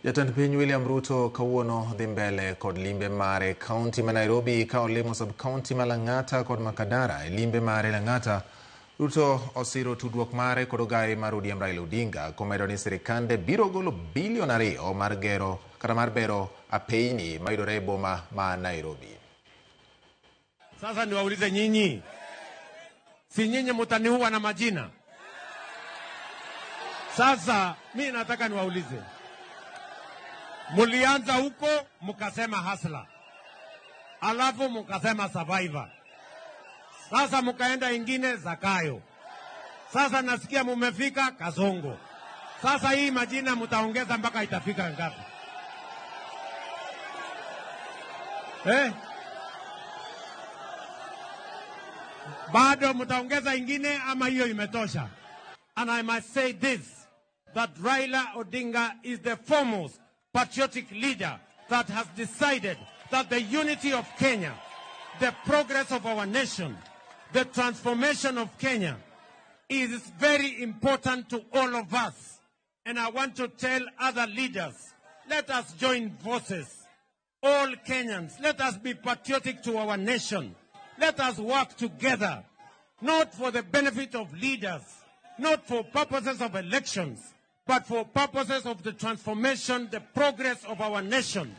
Jatend piny William Ruto kawuono dhi mbele kod limbe mare kaunti ma Nairobi ka olimo sub-kaunti ma Lang'ata kod Makadara. E limbe mare Lang'ata, Ruto osiro tudruok mare kod ogai mar ODM Raila Odinga komedo ni sirikande biro golo $2 billion mar bero piny mayudore e boma ma Nairobi. Sasa niwaulize nyinyi, si nyinyi mtaniua na majina? Sasa mimi nataka niwaulize, mulianza huko mukasema hustler, alafu mukasema survivor, sasa mukaenda ingine Zakayo, sasa nasikia mumefika Kasongo. Sasa hii majina mutaongeza mpaka itafika ngapi? Bado mutaongeza ingine ama hiyo imetosha? And I must say this, that Raila Odinga is the foremost patriotic leader that has decided that the unity of Kenya, the progress of our nation, the transformation of Kenya is very important to all of us. And I want to tell other leaders, let us join forces. All Kenyans, let us be patriotic to our nation. Let us work together, not for the benefit of leaders, not for purposes of elections, but for purposes of the transformation, the progress of our nation.